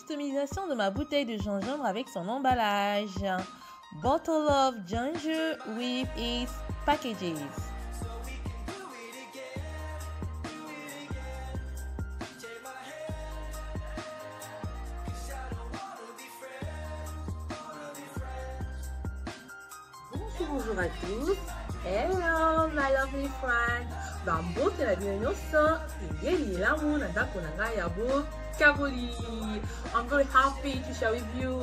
customisation de ma bouteille de gingembre avec son emballage. Bottle of ginger with its packages. Bonjour à tous. Hello, my lovely friend. Bambote la bienvenue. Yeli l'amour nanda konanga yabo kaboli. I'm very happy to share with you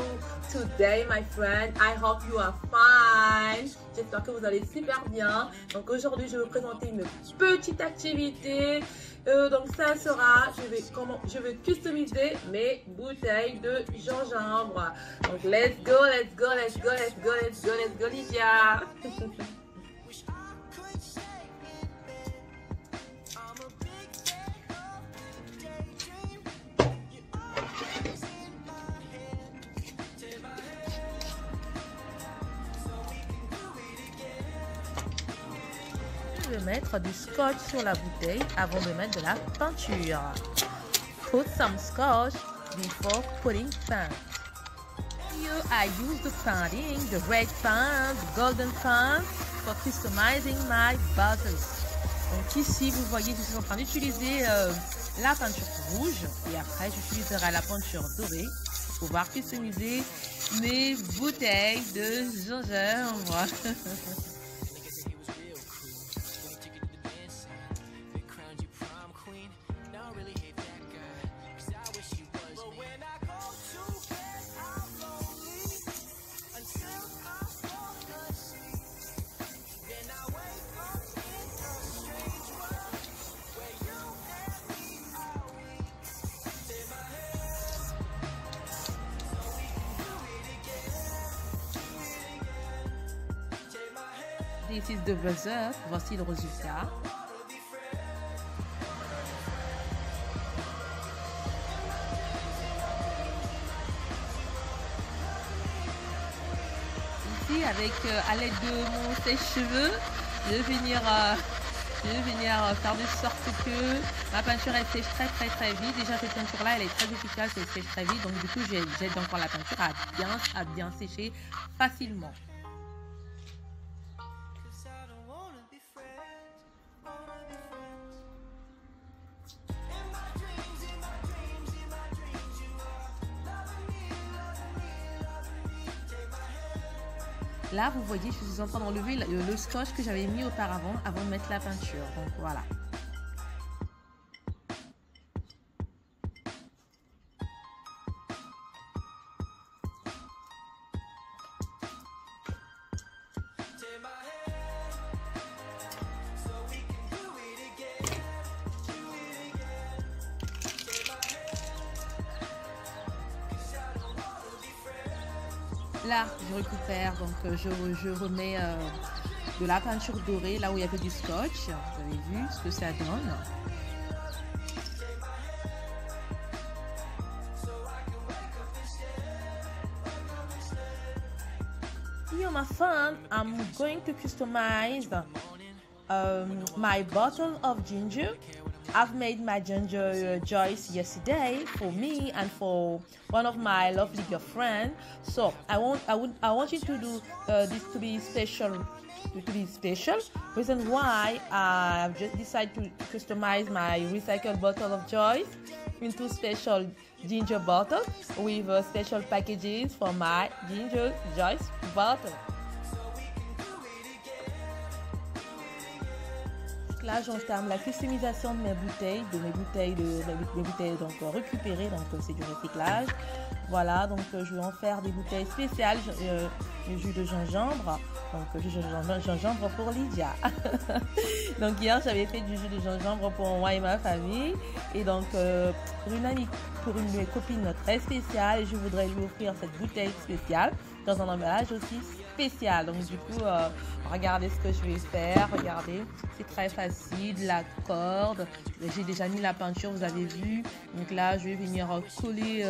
today, my friend. I hope you are fine. J'espère que vous allez super bien. Donc aujourd'hui, je vais vous présenter une petite activité. Donc ça sera, je vais customiser mes bouteilles de gingembre. Donc let's go, let's go, let's go, let's go, let's go, let's go, Lydia. Je vais mettre du scotch sur la bouteille avant de mettre de la peinture. Put some scotch before putting paint. Here I use the painting, the red paint, the golden paint for customizing my bottles. Donc ici, vous voyez, je suis en train d'utiliser la peinture rouge et après j'utiliserai la peinture dorée pour pouvoir customiser mes bouteilles de gingembre. This is the result. Voici le résultat. Ici, avec à l'aide de mon sèche-cheveux, je vais venir faire de sorte que ma peinture elle sèche très vite. Déjà cette peinture là elle est très efficace, elle sèche très vite. Donc du coup j'aide encore la peinture à bien sécher facilement. Là, vous voyez, je suis en train d'enlever le scotch que j'avais mis auparavant avant de mettre la peinture. Donc voilà. Là, je récupère, donc je remets de la peinture dorée là où il y avait du scotch. Vous avez vu ce que ça donne. Here, my friend, I'm going to customize my bottle of ginger. I've made my ginger juice yesterday for me and for one of my lovely girlfriends. So I want you to do this to be special. Reason why I've just decided to customize my recycled bottle of juice into special ginger bottle with special packages for my ginger juice bottle. Là, j'entame la customisation de mes bouteilles donc récupérées, donc c'est du recyclage. Voilà, donc je vais en faire des bouteilles spéciales, le jus de gingembre, donc jus de gingembre pour Lydia. Donc hier, j'avais fait du jus de gingembre pour moi et ma famille, et donc pour une copine très spéciale, et je voudrais lui offrir cette bouteille spéciale dans un emballage aussi spécial. Donc du coup, regardez ce que je vais faire. Regardez, c'est très facile. La corde, j'ai déjà mis la peinture, vous avez vu. Donc là, je vais venir coller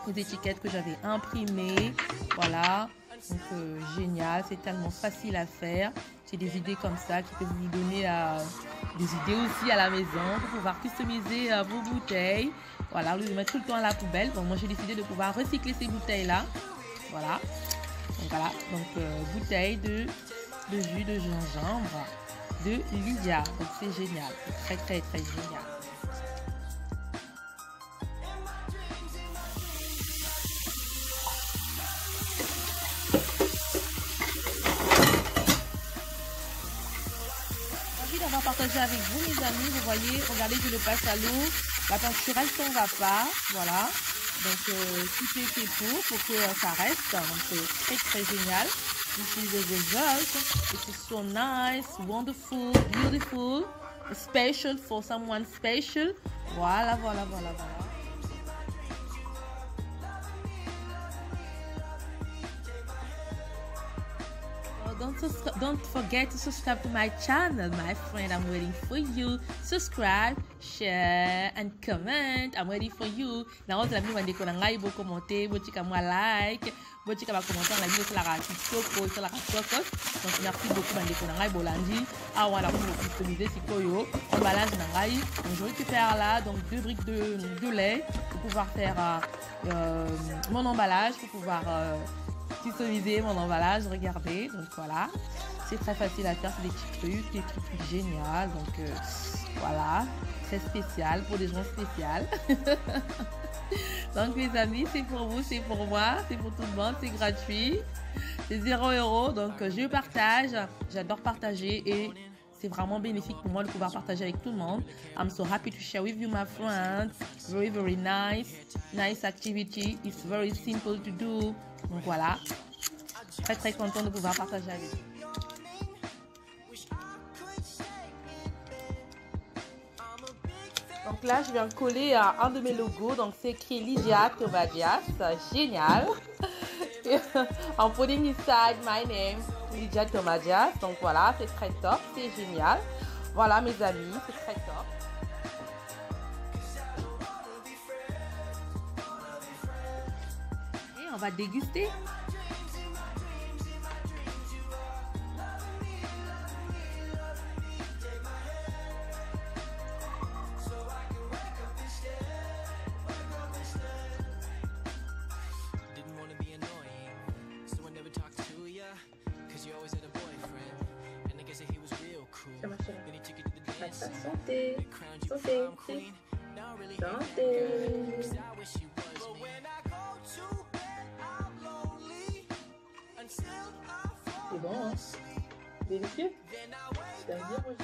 les étiquettes que j'avais imprimées. Voilà. Donc génial, c'est tellement facile à faire. J'ai des idées comme ça qui peuvent vous donner des idées aussi à la maison pour pouvoir customiser vos bouteilles. Voilà, au lieu de mettre tout le temps à la poubelle. Donc moi j'ai décidé de pouvoir recycler ces bouteilles-là. Voilà. Donc voilà, bouteille de jus de gingembre de Lydia. Donc c'est génial, c'est très génial. Envie d'avoir partagé avec vous mes amis, vous voyez, regardez, je le passe à l'eau, la peinture elle s'en va pas, voilà. Donc tout est fait pour que ça reste, donc c'est très génial. This is the result. This is so nice, wonderful, beautiful, special for someone special. Voilà. Don't forget to subscribe to my channel, my friend. I'm waiting for you. Subscribe, share, and comment. I'm waiting for you. Now, la vidéo ndeko na ngai bo commenter, bo tika moi like, bo tika ba commenter la vidéo sur la kitoko, sur la kitoko. Donc merci beaucoup bandeko na ngai bolandi. Ah voilà, pour vous customiser sikoyo, emballage na ngai. Donc je récupère là donc 2 briques de lait pour pouvoir faire mon emballage, pour pouvoir customiser mon emballage, regardez, donc voilà, c'est très facile à faire, c'est des petits trucs géniaux, donc voilà, très spécial pour des gens spéciaux. Donc mes amis, c'est pour vous, c'est pour moi, c'est pour tout le monde, c'est gratuit, c'est 0 €, donc je partage, j'adore partager et c'est vraiment bénéfique pour moi de pouvoir partager avec tout le monde. I'm so happy to share with you, my friends. Very nice activity. It's very simple to do. Donc voilà, très content de pouvoir partager avec vous. Donc là, je viens coller un de mes logos. Donc c'est écrit Lydia Tomadias. Génial. I'm putting inside my name, Lydia Tomadias. Donc voilà, c'est très top, c'est génial. Voilà mes amis, c'est très top. Et on va déguster. Santé. C'est bon, hein? Délicieux? C'est bien mangé.